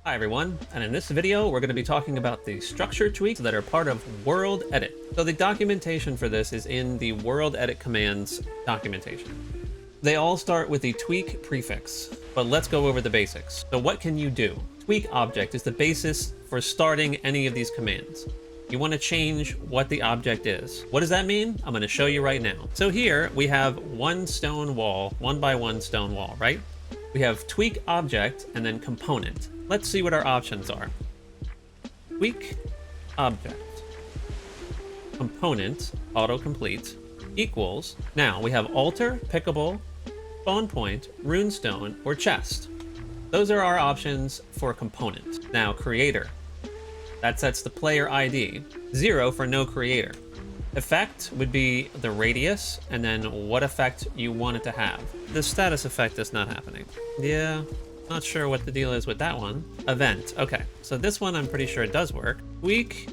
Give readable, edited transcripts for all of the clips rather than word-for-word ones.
Hi everyone, and in this video we're going to be talking about the structure tweaks that are part of World Edit. So the documentation for this is in the World Edit commands documentation. They all start with the tweak prefix, but let's go over the basics. So what can you do? Tweak object is the basis for starting any of these commands. You want to change what the object is. What does that mean? I'm going to show you right now. So here we have one stone wall, 1x1 stone wall, right? We have tweak object and then component. Let's see what our options are. Tweak object, component, autocomplete, equals. Now we have alter, pickable, spawn point, runestone, or chest. Those are our options for component. Now creator, that sets the player ID. 0 for no creator. Effect would be the radius, and then what effect you want it to have. The status effect is not happening. Yeah, not sure what the deal is with that one. Event, okay. So this one I'm pretty sure it does work. Tweak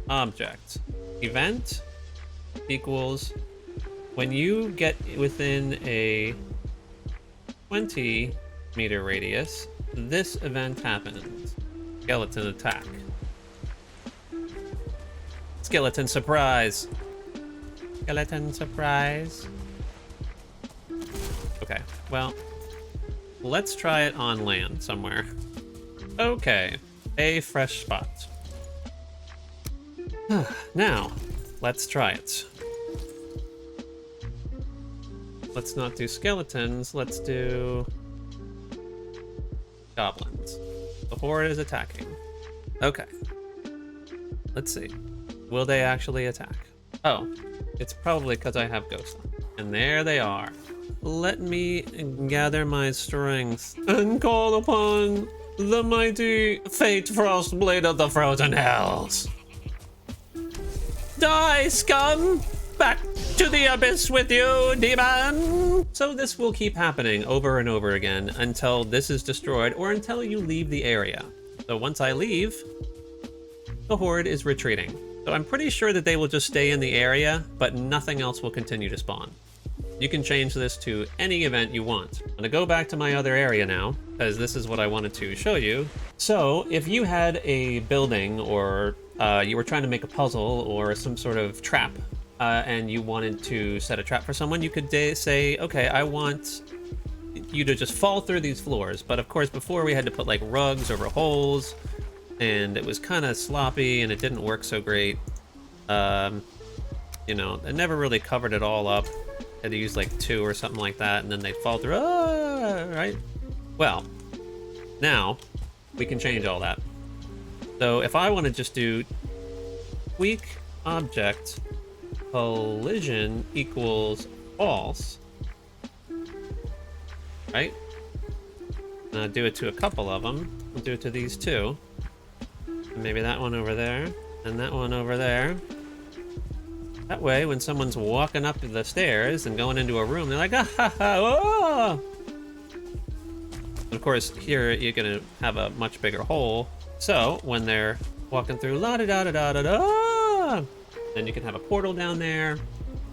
object. Event equals when you get within a 20-meter radius, this event happens. Skeleton attack. Skeleton surprise. Skeleton surprise. Okay, well, let's try it on land somewhere. Okay, a fresh spot. Now, let's try it. Let's not do skeletons, let's do goblins. The horde is attacking. Okay. Let's see. Will they actually attack? Oh, it's probably because I have ghost on. And there they are. Let me gather my strength and call upon the mighty Fate Frostblade of the Frozen Hells. Die, scum! Back to the abyss with you, demon! So this will keep happening over and over again until this is destroyed or until you leave the area. So once I leave, the horde is retreating. So I'm pretty sure that they will just stay in the area, but nothing else will continue to spawn. You can change this to any event you want. I'm gonna go back to my other area now, because this is what I wanted to show you. So if you had a building or you were trying to make a puzzle or some sort of trap, and you wanted to set a trap for someone, you could say, okay, I want you to just fall through these floors. But of course, before we had to put like rugs over holes, and it was kind of sloppy and it didn't work so great. You know, it never really covered it all up. Had to use like 2 or something like that, and then they'd fall through, right? Well, now we can change all that. So if I want to just do tweak object collision equals false, right? And I'll do it to a couple of them. I'll do it to these 2. Maybe that one over there, and that one over there. That way, when someone's walking up the stairs and going into a room, they're like, ah ha ha, oh! Of course, here you're gonna have a much bigger hole. So when they're walking through, la da da da da da da, then you can have a portal down there,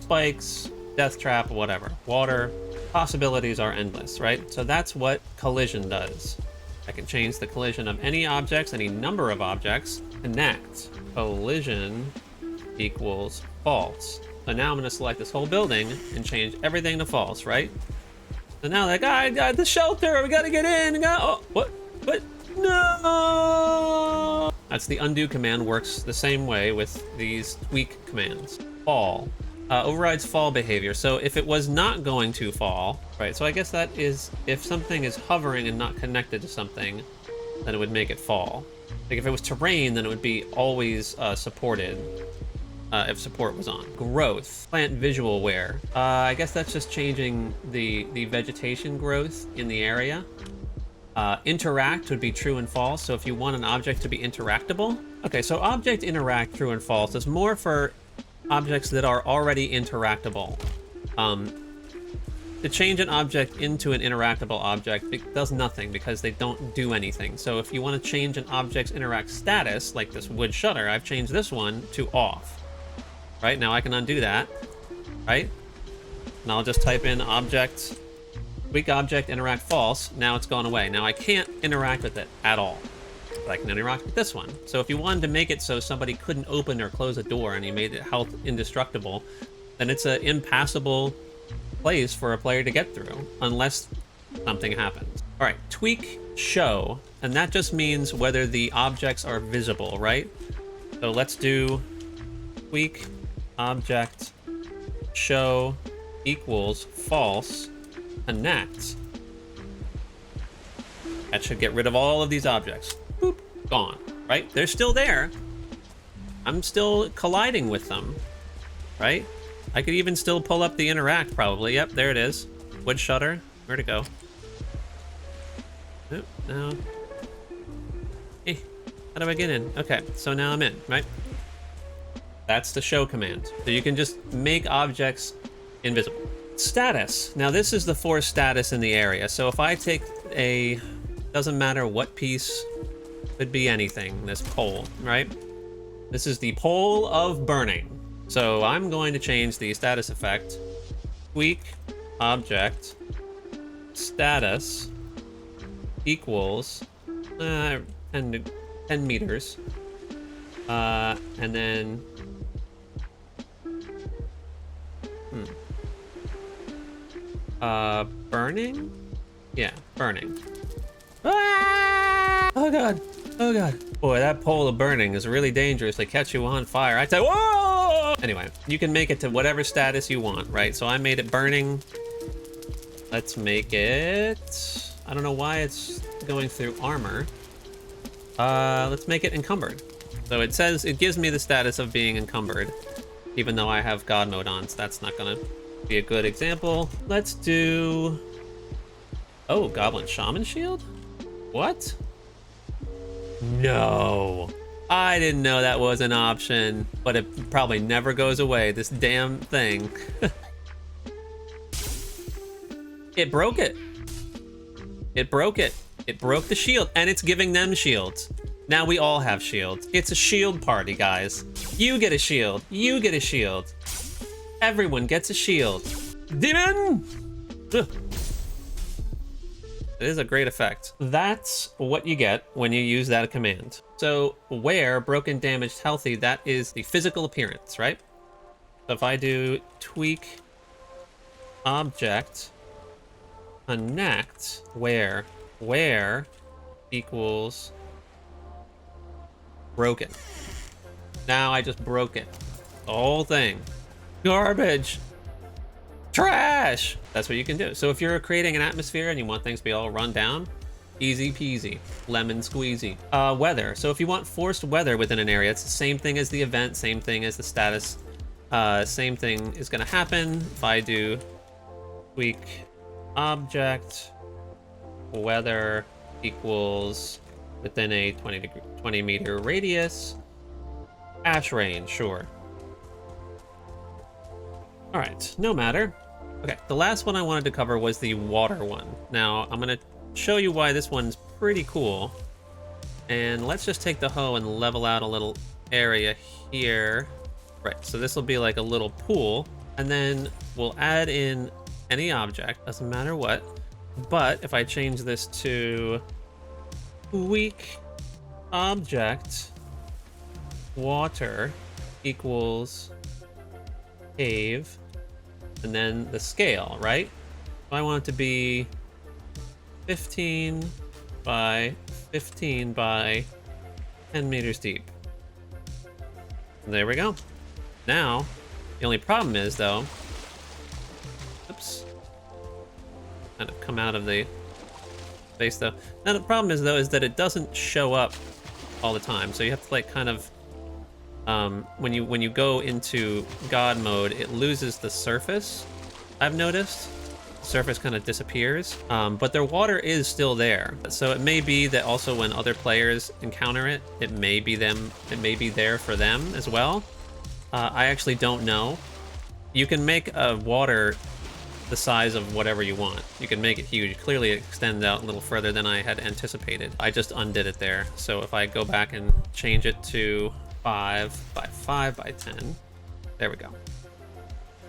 spikes, death trap, whatever. Water, possibilities are endless, right? So that's what collision does. I can change the collision of any objects, any number of objects. Connect collision equals false. So now I'm going to select this whole building and change everything to false, right? So now like, I got the shelter, we got to get in. Oh, what? No! That's the undo command, works the same way with these tweak commands. Fall. Overrides fall behavior. So if it was not going to fall, right? So I guess that is if something is hovering and not connected to something, then it would make it fall. Like if it was terrain, then it would be always supported if support was on. Growth. Plant visual wear. I guess that's just changing the vegetation growth in the area. Interact would be true and false. So if you want an object to be interactable. Okay, so object interact true and false is more for objects that are already interactable. To change an object into an interactable object, it does nothing because they don't do anything. So if you want to change an object's interact status, like this wood shutter, I've changed this one to off. Right, now I can undo that, right? And I'll just type in object, weak object, interact false. Now it's gone away. Now I can't interact with it at all. but I can interact with this one. So if you wanted to make it so somebody couldn't open or close a door and you made it health indestructible, then it's an impassable place for a player to get through, unless something happens. All right, tweak show, and that just means whether the objects are visible, right? So let's do tweak object show equals false connect. That should get rid of all of these objects. Boop, gone, right? They're still there. I'm still colliding with them, right? I could even still pull up the interact probably. Yep, there it is. Wood shutter, where'd it go? Nope, no. Hey, how do I get in? Okay, so now I'm in, right? That's the show command. So you can just make objects invisible. Status. Now this is the force status in the area. So if I take a, doesn't matter what piece, could be anything, this pole, right? This is the pole of burning. So I'm going to change the status effect. Tweak object status equals 10 meters. And then burning? Yeah, burning. Ah! Oh god. Oh god. Boy, that pole of burning is really dangerous. They catch you on fire. I'd say, whoa! Anyway, you can make it to whatever status you want, right? So I made it burning. Let's make it... I don't know why it's going through armor. Let's make it encumbered. So it says, it gives me the status of being encumbered, even though I have God mode on, so that's not gonna be a good example. Let's do... Oh, Goblin Shaman Shield? What? No. I didn't know that was an option, but it probably never goes away, this damn thing. It broke it. It broke it. It broke the shield, and it's giving them shields. Now we all have shields. It's a shield party, guys. You get a shield. You get a shield. Everyone gets a shield. Demon! Ugh. It is a great effect. That's what you get when you use that command. So where broken, damaged, healthy, that is the physical appearance, right? So if I do tweak object connect where equals broken. Now I just broke it. The whole thing. Garbage. Trash. That's what you can do. So if you're creating an atmosphere and you want things to be all run down, easy peasy, lemon squeezy. Weather. So if you want forced weather within an area, it's the same thing as the event, same thing as the status. Same thing is gonna happen if I do tweak object weather equals within a 20 meter radius. Ash rain, sure. All right, no matter. Okay, the last one I wanted to cover was the water one. Now, I'm gonna show you why this one's pretty cool. And let's just take the hoe and level out a little area here. Right, so this will be like a little pool. And then we'll add in any object, doesn't matter what. But if I change this to weak object water equals cave, and then the scale, right? So I want it to be 15 by 15 by 10 meters deep. There we go. Now, the only problem is though, oops, kind of come out of the space though. Now the problem is though, is that it doesn't show up all the time. So you have to like kind of, when you go into God mode, it loses the surface, I've noticed. The surface kind of disappears, but their water is still there. So it may be that also when other players encounter it, it may be there for them as well. I actually don't know. You can make a water the size of whatever you want. You can make it huge. Clearly it extends out a little further than I had anticipated. I just undid it there. So if I go back and change it to 5 by 5 by 10, there we go.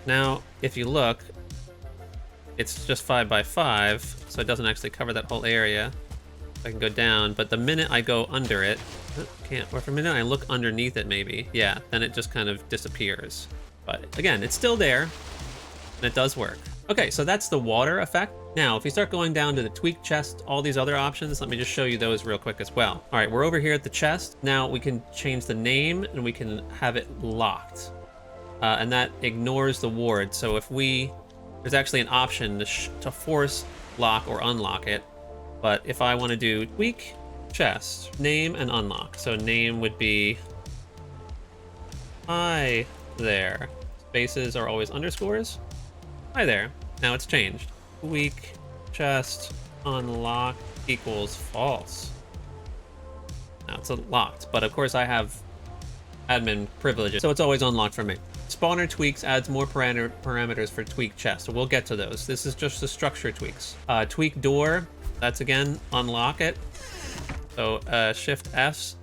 Now, if you look, it's just 5 by 5, so it doesn't actually cover that whole area. I can go down, but the minute I go under it, can't, or for a minute I look underneath it maybe, yeah, then it just kind of disappears. But again, it's still there, and it does work. Okay, so that's the water effect. Now, if you start going down to the tweak chest, all these other options, let me just show you those real quick as well. All right, we're over here at the chest. Now we can change the name and we can have it locked. And that ignores the ward. So if there's actually an option to force lock or unlock it. But if I want to do tweak chest, name and unlock. So name would be hi there. Spaces are always underscores. Hi there. Now it's changed. Tweak chest unlock equals false. Now it's locked, but of course I have admin privileges, so it's always unlocked for me. Spawner tweaks adds more parameters for tweak chest, so we'll get to those. This is just the structure tweaks. Tweak door, that's again unlock it. So shift S.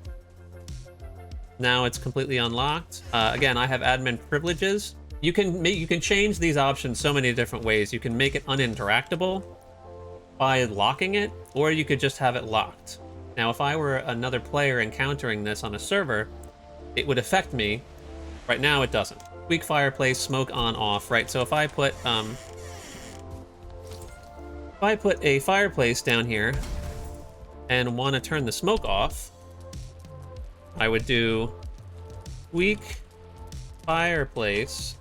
Now it's completely unlocked. Again, I have admin privileges. You can change these options so many different ways. You can make it uninteractable by locking it, or you could just have it locked. Now, if I were another player encountering this on a server, it would affect me. Right now, it doesn't. Tweak fireplace, smoke on, off, right? So if I put a fireplace down here and want to turn the smoke off, I would do tweak fireplace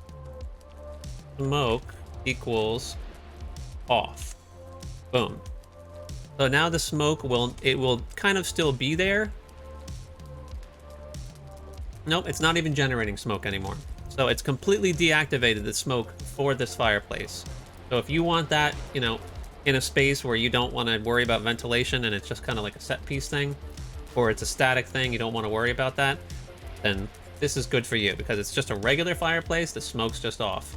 smoke equals off. Boom. So now the smoke will kind of still be there. Nope, it's not even generating smoke anymore. So it's completely deactivated the smoke for this fireplace. So if you want that, you know, in a space where you don't want to worry about ventilation and it's just kind of like a set piece thing, or it's a static thing, you don't want to worry about that, then this is good for you because it's just a regular fireplace, the smoke's just off.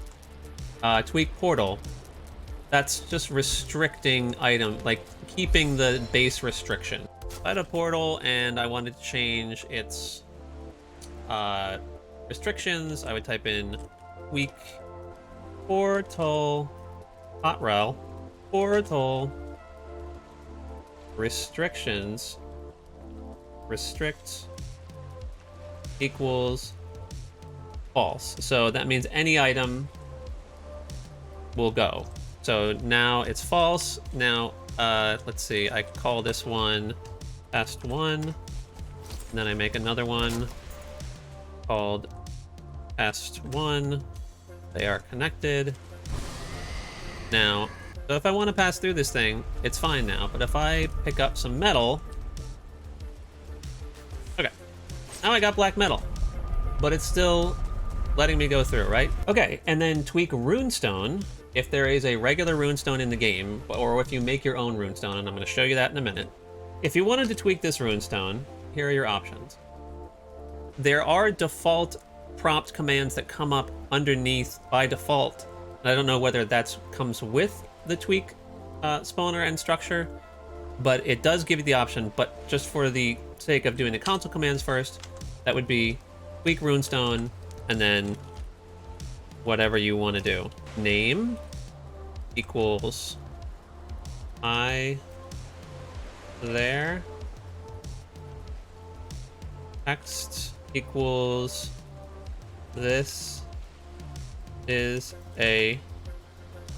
Tweak portal. That's just restricting item, like keeping the base restriction. I had a portal and I wanted to change its restrictions. I would type in tweak portal hotrel portal restrictions restrict equals false. So that means any item will go. So now it's false. Now, let's see, I call this one test 1, and then I make another one called test 1. They are connected. Now, so if I want to pass through this thing, it's fine now, but if I pick up some metal, okay, now I got black metal, but it's still letting me go through, right? Okay, and then tweak runestone. If there is a regular runestone in the game, or if you make your own runestone, and I'm going to show you that in a minute. If you wanted to tweak this runestone, here are your options. There are default prompt commands that come up underneath by default. And I don't know whether that comes with the tweak spawner and structure, but it does give you the option. But just for the sake of doing the console commands first, that would be tweak runestone, and then whatever you want to do. Name equals hi there. Text equals this is a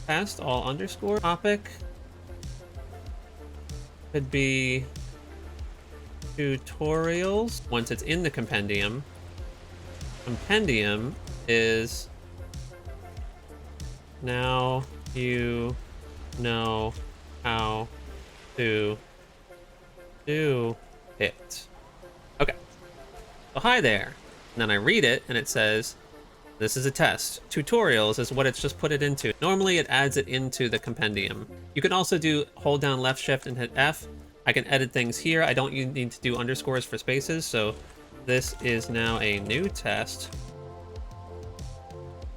test, all underscore. Topic could be tutorials once it's in the compendium. Compendium is now you know how to do it. Okay. So hi there. And then I read it and it says, this is a test. Tutorials is what it's just put it into. Normally it adds it into the compendium. You can also do hold down left shift and hit F. I can edit things here. I don't need to do underscores for spaces. So this is now a new test.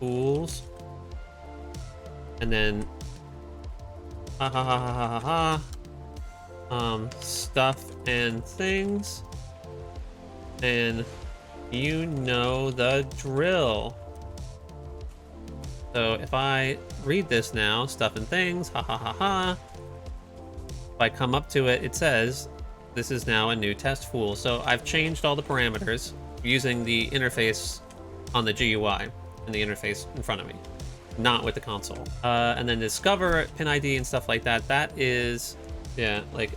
Tools. And then stuff and things, and you know the drill. So if I read this now, stuff and things, if I come up to it, it says this is now a new test pool. So I've changed all the parameters using the interface on the GUI and the interface in front of me, not with the console. And then discover pin ID and stuff like that. That is, yeah, like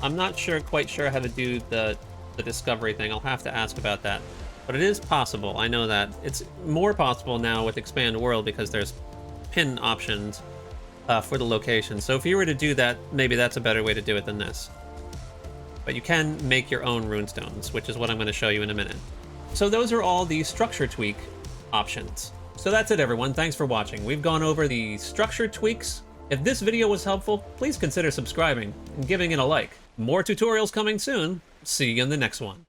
I'm not quite sure how to do the discovery thing. I'll have to ask about that. But it is possible. I know that it's more possible now with Expand World because there's pin options for the location. So if you were to do that, maybe that's a better way to do it than this. But you can make your own runestones, which is what I'm going to show you in a minute. So those are all the structure tweak options. So that's it, everyone. Thanks for watching. We've gone over the structure tweaks. If this video was helpful, please consider subscribing and giving it a like. More tutorials coming soon. See you in the next one.